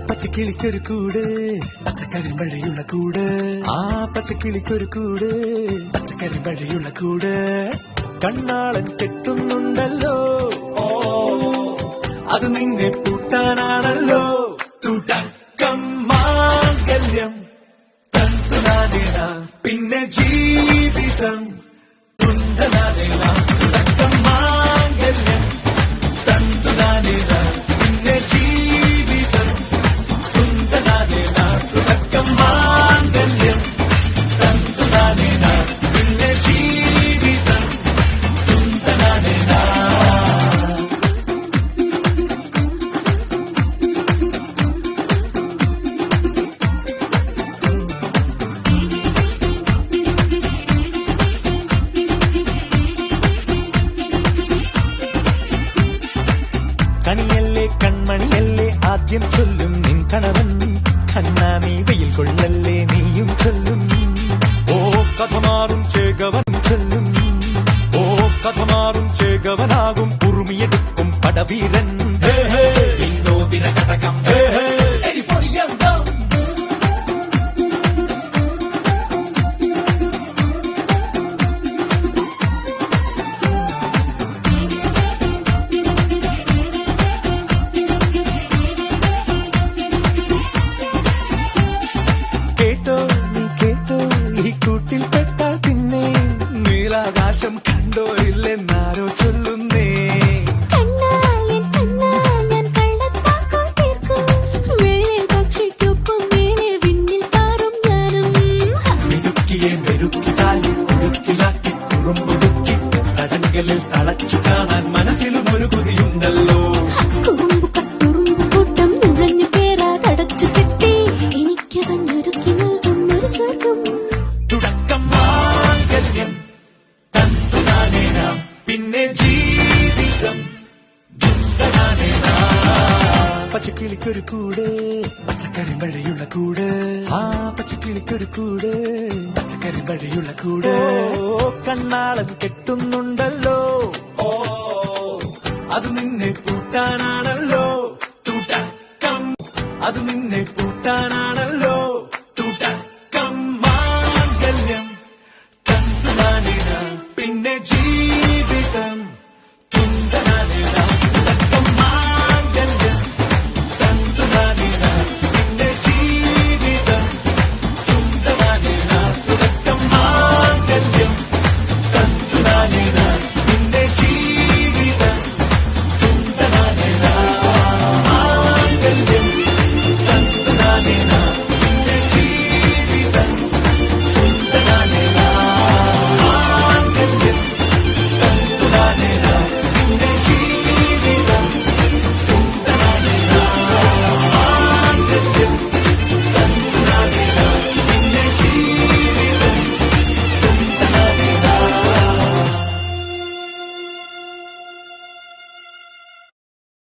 പച്ചക്കിളിക്കൊരു കൂട് പച്ചക്കറി മഴയുള്ള കൂട് ആ പച്ചക്കിളിക്കൊരു കൂട് പച്ചക്കറി മഴയുള്ള കൂട് കണ്ണാളൻ കെട്ടുന്നുണ്ടല്ലോ അത് നിന്നെ പൂട്ടാനാണല്ലോ തുടക്കം മാംഗല്യം തന്തുനാനേന പിന്നെ ജീവിതം തുന്തനാനേന തുടക്കം മാംഗല്യം തന്തുനാനേന പിന്നെ ജീവിതം തുന്തനാനേന തുടക്കം മാംഗല്യം തന്തുനാനേന പിന്നെ ജീവിതം തുന്തനാനേന. കണിയല്ലേ കൺമണിയല്ലേ ആദ്യം ചൊല്ലും നിൻ കണവൻ കണ്ണാ നീ വെയിൽ കൊള്ളല്ലേ നീയും ചൊല്ലും ഓ കഥ മാറും ചേകവൻ ചൊല്ലും ഓ കഥ മാറും ചേകവനാകും ഉറുമിയെടുക്കും പടവീരൻ വിനോദിന കടകം കൂട്ടിൽ പെട്ടാൽ പിന്നെ നീലാകാശം കണ്ടോ ഇല്ലെന്നാരോ ചൊല്ലുന്നേ മിടുക്കിയെ മെരുക്കി താലി കുടുക്കിലാക്കി കുറുമ്പുടുക്കി തടങ്കലിൽ തളച്ചു കാണാൻ മനസ്സിലും ഒരു കൊതിയുണ്ടല്ലോ തുടക്കം മാംഗല്യം തന്തുനാനേന പിന്നെ ജീവിതം തുന്തനാനേന. പച്ചക്കിളിക്കൊരു കൂട് പച്ചക്കറി മഴയുള്ള കൂട് ആ പച്ചക്കിളിക്കൊരു കൂട് പച്ചക്കറി മഴയുള്ള കൂട് കണ്ണാളൻ കെട്ടുന്നുണ്ടല്ലോ അത് നിന്നെ പൂട്ടാനാണല്ലോ.